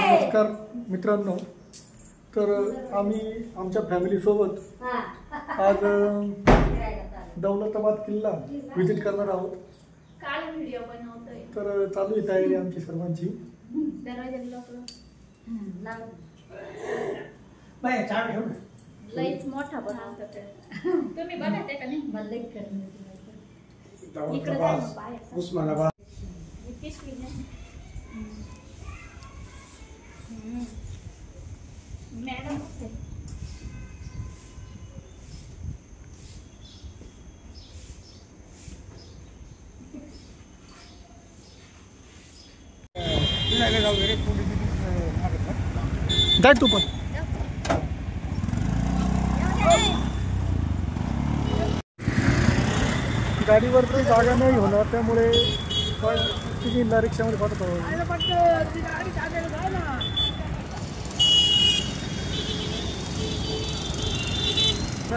नमस्कार मित्रांनो, तर आम्ही आमच्या फॅमिलीसोबत आज दौलताबाद किल्ला व्हिजिट करणार आहोत. काल व्हिडिओ बनवतोय तर चालू आहे तयारी आमची सर्वांची. लईच मोठा बनवतो ते. तुम्ही बनवते का नाही? मला लई करणार. इकडे जा ना बाहेर. उस्मानाबाद पिशवी नाही. मॅडम जाय तू पण. गाडीवर तर जागा नाही होणार, त्यामुळे तिघींना रिक्षामध्ये पाठवतो.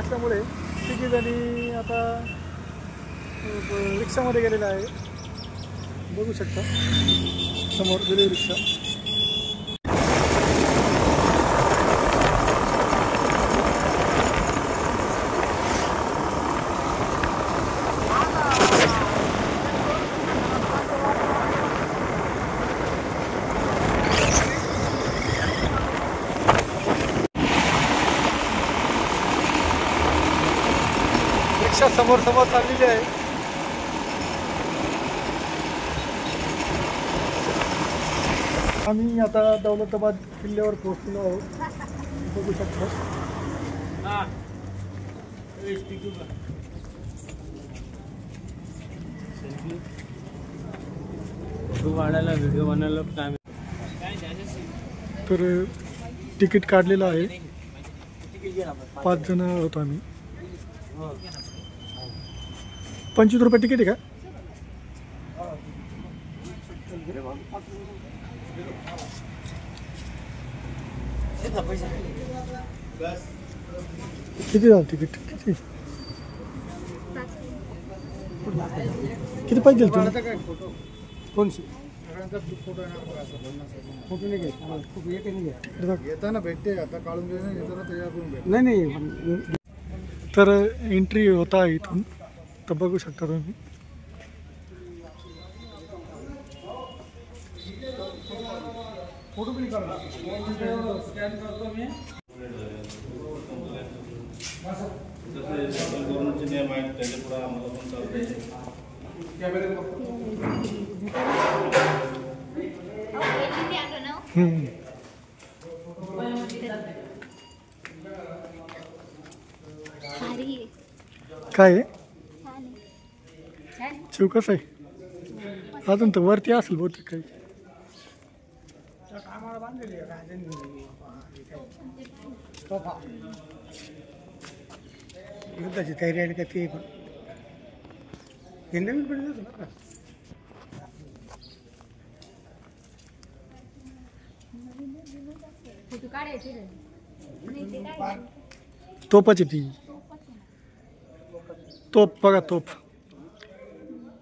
त्यामुळे तिघी जणी आता रिक्षामध्ये गेलेला आहे. बघू शकता समोर गेली रिक्षा. रिक्षा समोर समोर चाललेली आहे. आम्ही आता दौलताबाद किल्ल्यावर पोहोचलो आहोत. बघू शकतो. व्हिडिओ बनायला काम. तर तिकीट काढलेलं आहे. 5 जण होतो आम्ही. 25 रुपये तिकीट आहे का? किती झालं तिकीट? किती पैसे दिले तुम्ही? कोणशी फोटो नाही घेताना भेटते. आता काढून घेताना तयार करून भेट. नाही. तर एंट्री होता इथून, तर बघू शकता तुम्ही. फोटो पण काढला. स्कॅन करतो मी. गव्हर्नमेंटचे नियम आहेत, त्याच्या पुढे आम्हाला पण चालते. काय आहे? शिव कसं आहे? अजून तर वरती असेल बहुतेक काही. युद्धाची तयारी आहे का ते पण नवीन पण तोपाची ती तोप बघा.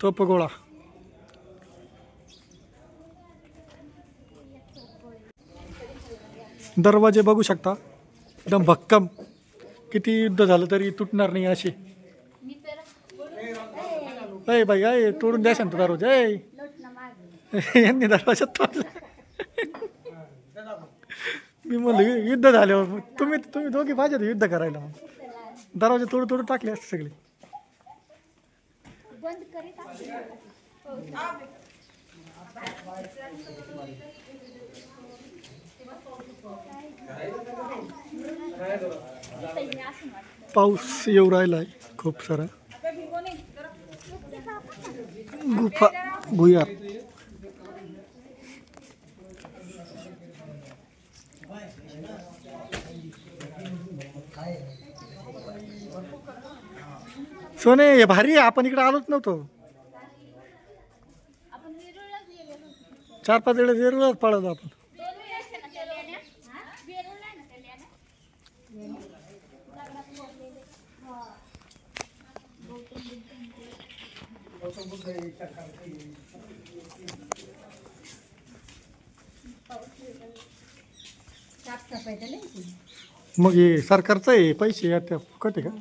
तोप गोळा. दरवाजे बघू शकता, एकदम भक्कम. किती युद्ध झालं तरी तुटणार नाही असे. अय बाई, अय तोडून द्या शांत दरवाजा. यांनी दरवाजात तोडला. मी म्हणलं युद्ध झाल्यावर तुम्ही दोघी पाहिजे युद्ध करायला. मग दरवाजे तोडून टाकले असते सगळे. पाऊस येऊ राहिला आहे खूप सारा. गुफा भुयार. सोने हे भारी आहे. आपण इकडे आलोच नव्हतो. 4-5 वेळेस वेरूळच पळतो आपण. पाऊस साफसफाई तर नाही केली. मग हे सरकारचं आहे पैसे या त्या फुकट आहे का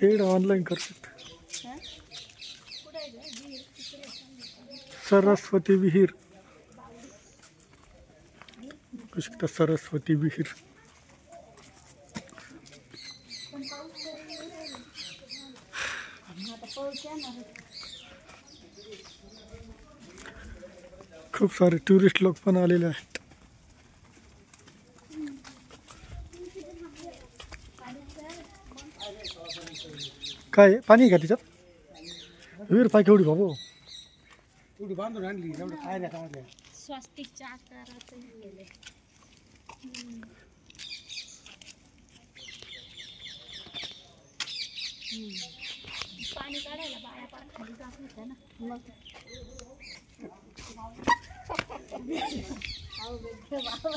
हे ऑनलाईन करू शकता हा? कुठं आहे गं? विहीर तिकडे आहे. सरस्वती विहीर करू शकता सरस्वती विहीर पण पाऊस तरी येऊ राहिला. आता पाऊस येणार. खूप सारे टुरिस्ट लोक पण आलेले आहेत काय आहे? पाणी आहे का त्याच्यात विहीर पाय केवढी बाबू एवढी बांधून आणली एवढं काय नाही काय स्वस्तिकच्या आकाराचं हे केलंय. पाणी काढायला बाया पार खाली जात होत्या ना. मग अहो, वेगळं बाबा.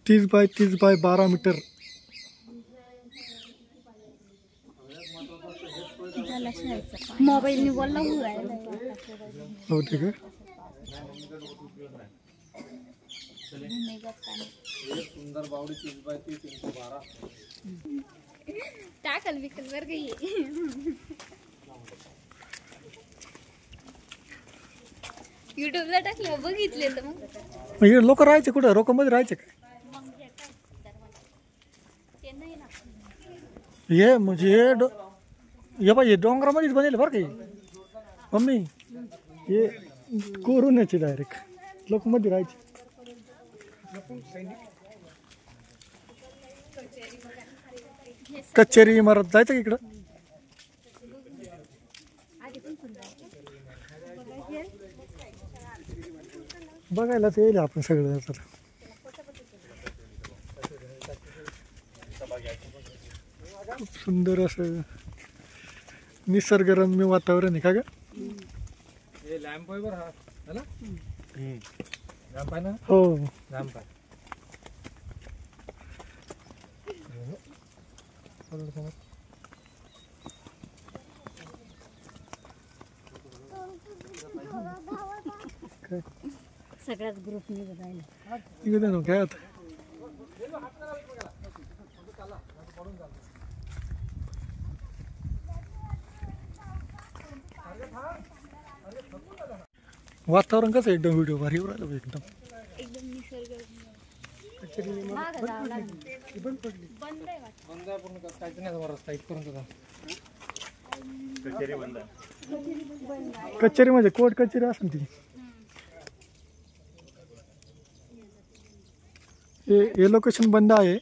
तीस बाय 12 मीटर मोबाईलने बोलला होऊ राहिला. होते का टाकल बिकल बर काही युट्यूबला टाकले बघितले तर मग हे लोक राहायचे कुठं रोकामध्ये राहायचे काय ते नाही ना. हे म्हणजे हे बाई हे डोंगरामध्येच बनेल बरं का हे. मम्मी हे कोरोनाचे डायरेक्ट लोक मध्ये राहायचे कचेरी इमारत जायचं का इकडं बघायलाच येईल आपण सगळं तर खूप सुंदर असं निसर्गरम्य वातावरण आहे का ग हे लॅम्प आहे बरं हा है ना लॅम्प आहे ना हो लॅम्प आहे सगळ्याच ग्रुपने बघायला इकडे ना काय आता वातावरण कसं एकदम व्हिडिओ भारी राहिलं एकदम एकदम निसर्ग मागं जावं लागेल. बंद आहे वाटतं. बंद आहे पूर्ण काहीच नाही रस्ता इथपर्यंत होता कचेरी म्हणजे कोर्ट कचेरी असेल ती हे लोकेशन बंद आहे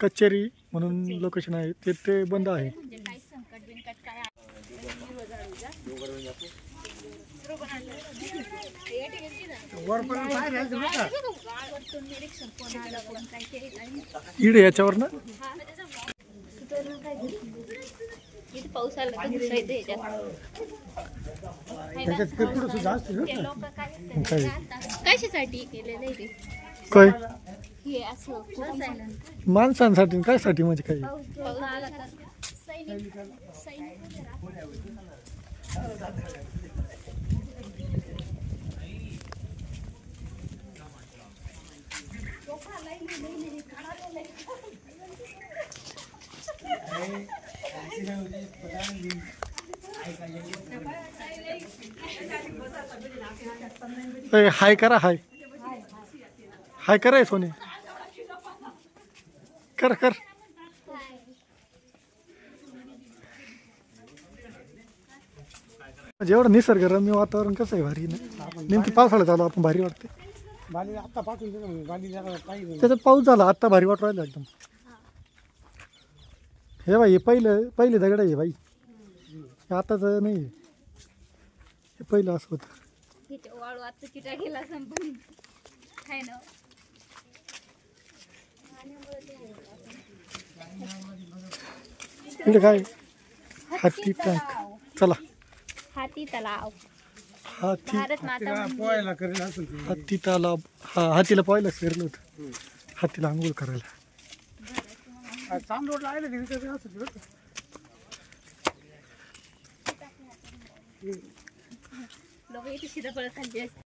कचेरी म्हणून लोकेशन आहे ते बंद आहे म्हणजे काही संकट बिनकट काय निरीक्षण कोण आलं कोण काय केलं काही इकडे याच्यावर ना इथे पाऊस आला तर घुसायचं कशासाठी केलेलं आहे ते काय हे असं घुसायला. माणसांसाठी काय साठी म्हणजे काही पाऊस आला तर सैनिक हाय करा हाय हाय करा सोने कर कर जेवढं निसर्गरम्य वातावरण कसं आहे भारी ना नेमकी पावसाळ्यात आलो आपण भारी वाटते आता पाठवून त्याच्यात पाऊस झाला आत्ता भारी वाट राहिला एकदम हे बाई हे पहिले दगड आहे बाई आताच नाही हे पहिलं असं होतं वाळू आता चिटा गेला संपून आहे ना इकडे काय हत्ती टँक चला हाती तलाव हाती भारत माता मंदिर. पोहायला करेल असेल ते. हाती तालाब हा हातीला पाहिलं फिरलो होतं हातीला आंघोळ करायला चांदोडला आहे ना तिथे असं लोक इथे सीताफळ खाल्ली असते.